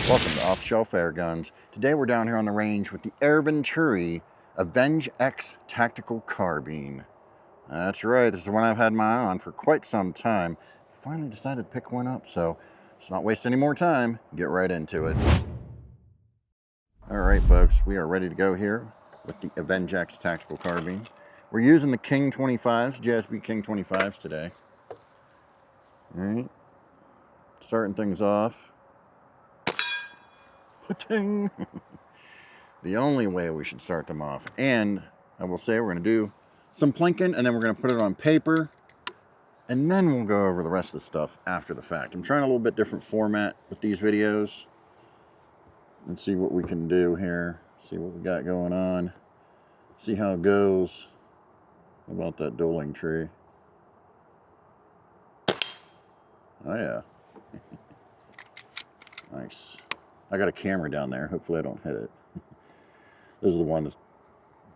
Welcome to Off Shelf Airguns. Today we're down here on the range with the Venturi Avenge-X Tactical Carbine. That's right, this is the one I've had my eye on for quite some time. Finally decided to pick one up, so let's not waste any more time. Get right into it. Alright folks, we are ready to go here with the Avenge-X Tactical Carbine. We're using the King 25s, JSB King 25s today. Alright, starting things off. Putting. The only way we should start them off. And I will say we're going to do some plinking, and then we're going to put it on paper, and then we'll go over the rest of the stuff after the fact. I'm trying a little bit different format with these videos. Let's see what we can do here. See what we got going on. See how it goes. How about that doling tree? Oh yeah. Nice. I got a camera down there. Hopefully I don't hit it. This is the one that's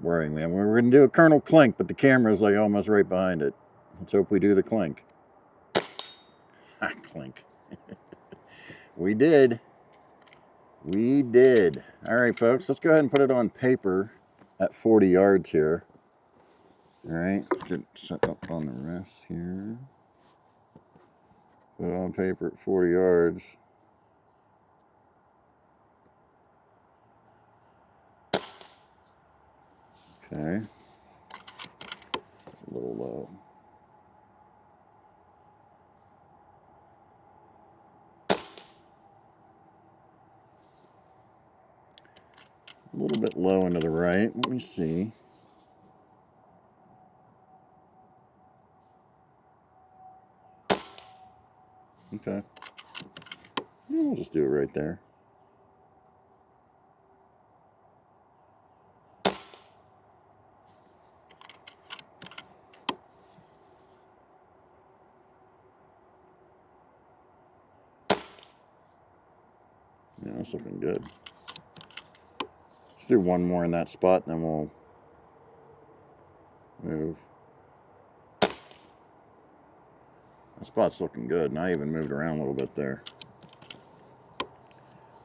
worrying me. I mean, we're going to do a Colonel clink, but the camera is like almost right behind it. Let's hope we do the clink. Clink. We did. We did. All right, folks, let's go ahead and put it on paper at 40 yards here. All right, let's get set up on the rest here. Put it on paper at 40 yards. Okay. It's a little low. A little bit low into the right. Let me see. Okay. Yeah, we'll just do it right there. Yeah, that's looking good. Let's do one more in that spot, and then we'll move. That spot's looking good, and I even moved around a little bit there.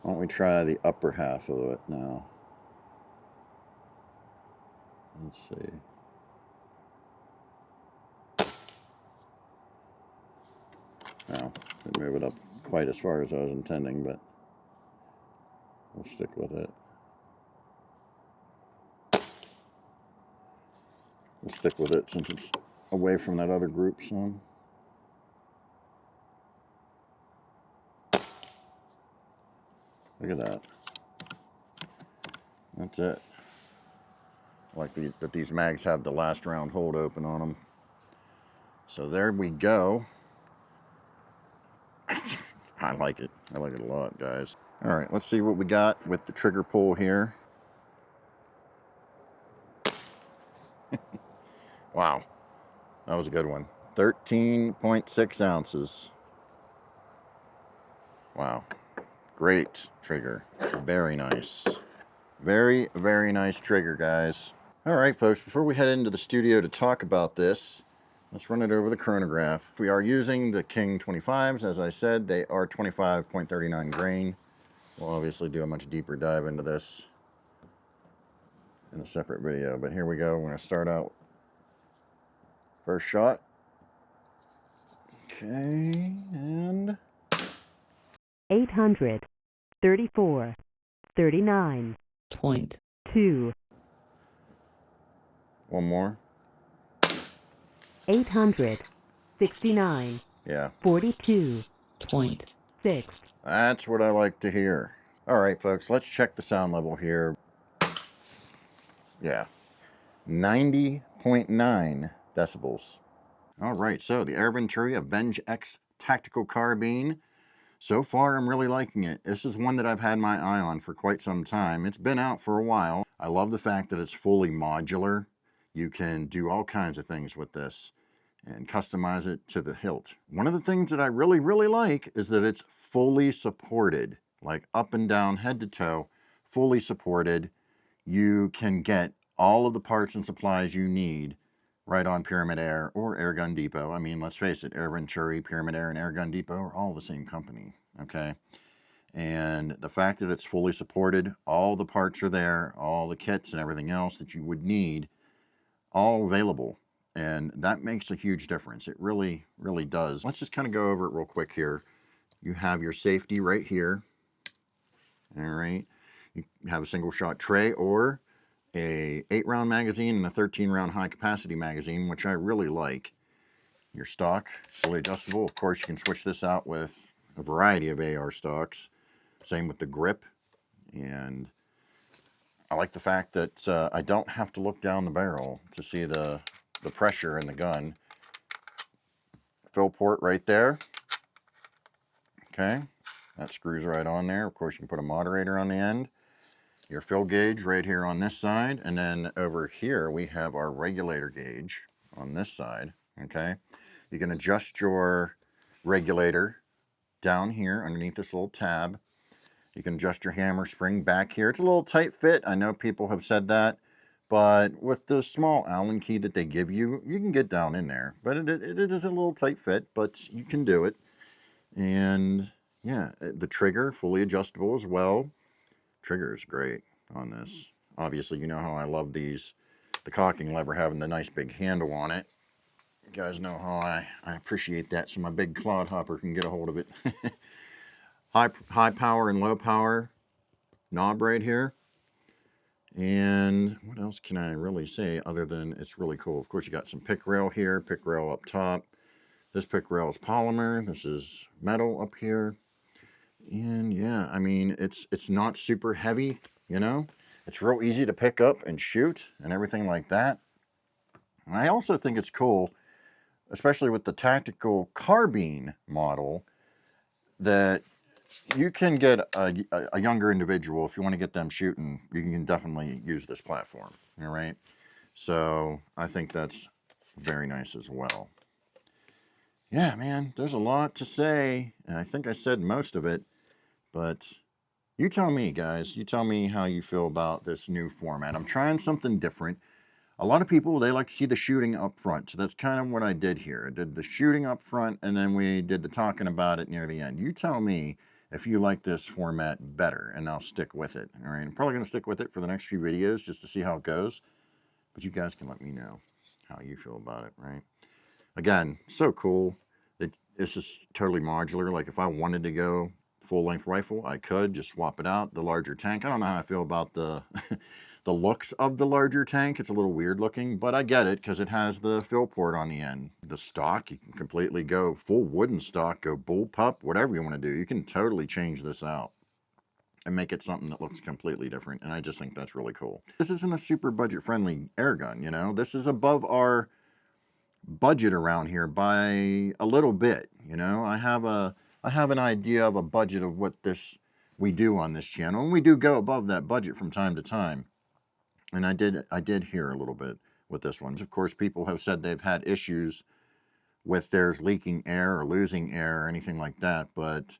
Why don't we try the upper half of it now? Let's see. No, didn't move it up quite as far as I was intending, but we'll stick with it. We'll stick with it since it's away from that other group some. Look at that. That's it. I like that these mags have the last round hold open on them. So there we go. I like it. I like it a lot, guys. All right, let's see what we got with the trigger pull here. Wow, that was a good one. 13.6 ounces. Wow, great trigger. Very nice. Very, very nice trigger, guys. All right, folks, before we head into the studio to talk about this, let's run it over the chronograph. We are using the King 25s. As I said, they are 25.39 grain. We'll obviously do a much deeper dive into this in a separate video, but here we go. We're going to start out. First shot. Okay, and 834.39.2. One more. 869. Yeah. 42.6. That's what I like to hear. All right, folks, let's check the sound level here. Yeah. 90.9 decibels. All right, so the Venturi Avenge-X Tactical Carbine. So far, I'm really liking it. This is one that I've had my eye on for quite some time. It's been out for a while. I love the fact that it's fully modular. You can do all kinds of things with this and customize it to the hilt. One of the things that I really, really like is that it's fully supported, like up and down, head to toe, fully supported. You can get all of the parts and supplies you need right on Pyramid Air or Airgun Depot. I mean, let's face it, Venturi, Pyramid Air, and Airgun Depot are all the same company, okay? And the fact that it's fully supported, all the parts are there, all the kits and everything else that you would need, all available. And that makes a huge difference. It really, really does. Let's just kind of go over it real quick here. You have your safety right here. All right. You have a single shot tray or a 8-round magazine and a 13-round high capacity magazine, which I really like. Your stock, fully adjustable. Of course, you can switch this out with a variety of AR stocks. Same with the grip. And I like the fact that I don't have to look down the barrel to see the pressure in the gun. Fill port right there. Okay, that screws right on there. Of course, you can put a moderator on the end. Your fill gauge right here on this side. And then over here, we have our regulator gauge on this side. Okay, you can adjust your regulator down here underneath this little tab. You can adjust your hammer spring back here. It's a little tight fit. I know people have said that, but with the small Allen key that they give you, you can get down in there. But it is a little tight fit, but you can do it. And yeah, the trigger, fully adjustable as well. Trigger is great on this. Obviously, you know how I love these, the cocking lever having the nice big handle on it. You guys know how I appreciate that, so my big clodhopper can get a hold of it. High power and low power knob right here. And what else can I really say other than it's really cool? Of course, you got some pick rail here, pick rail up top. This pick rail is polymer. This is metal up here. And yeah, I mean, it's not super heavy, you know. It's real easy to pick up and shoot and everything like that. And I also think it's cool, especially with the tactical carbine model, that you can get a younger individual, if you want to get them shooting, you can definitely use this platform, all right? So I think that's very nice as well. Yeah, man, there's a lot to say, and I think I said most of it, but you tell me, guys. You tell me how you feel about this new format. I'm trying something different. A lot of people, they like to see the shooting up front, so that's kind of what I did here. I did the shooting up front, and then we did the talking about it near the end. You tell me if you like this format better, and I'll stick with it. All right, I'm probably going to stick with it for the next few videos just to see how it goes, but you guys can let me know how you feel about it, right? Again, so cool. This is totally modular. Like if I wanted to go full-length rifle, I could just swap it out. The larger tank, I don't know how I feel about the the looks of the larger tank. It's a little weird looking, but I get it because it has the fill port on the end. The stock, you can completely go full wooden stock, go bullpup, whatever you want to do. You can totally change this out and make it something that looks completely different, and I just think that's really cool. This isn't a super budget-friendly air gun, you know? This is above our budget around here by a little bit, you know? I have an idea of a budget of what we do on this channel, and we do go above that budget from time to time. And I did hear a little bit with this one. Of course, people have said they've had issues with theirs leaking air or losing air or anything like that, but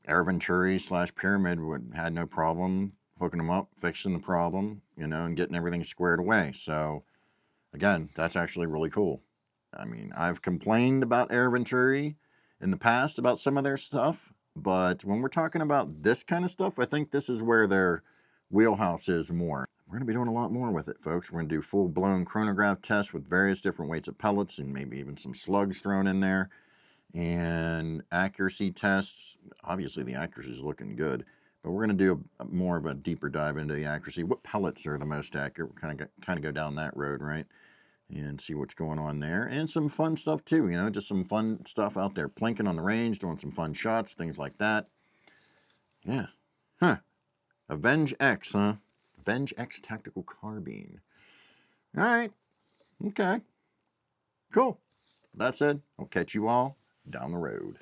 Air Venturi / Pyramid had no problem hooking them up, fixing the problem, you know, and getting everything squared away. So again, that's actually really cool. I mean, I've complained about Air Venturi in the past about some of their stuff, but when we're talking about this kind of stuff, I think this is where their wheelhouse is more. We're going to be doing a lot more with it, folks. We're going to do full-blown chronograph tests with various different weights of pellets and maybe even some slugs thrown in there. And accuracy tests. Obviously, the accuracy is looking good, but we're going to do more of a deeper dive into the accuracy. What pellets are the most accurate? We're kind of go down that road, right? And see what's going on there. And some fun stuff too, you know, just some fun stuff out there. Plinking on the range, doing some fun shots, things like that. Yeah. Huh. Avenge-X, huh? Avenge-X Tactical Carbine. All right. Okay. Cool. That said, I'll catch you all down the road.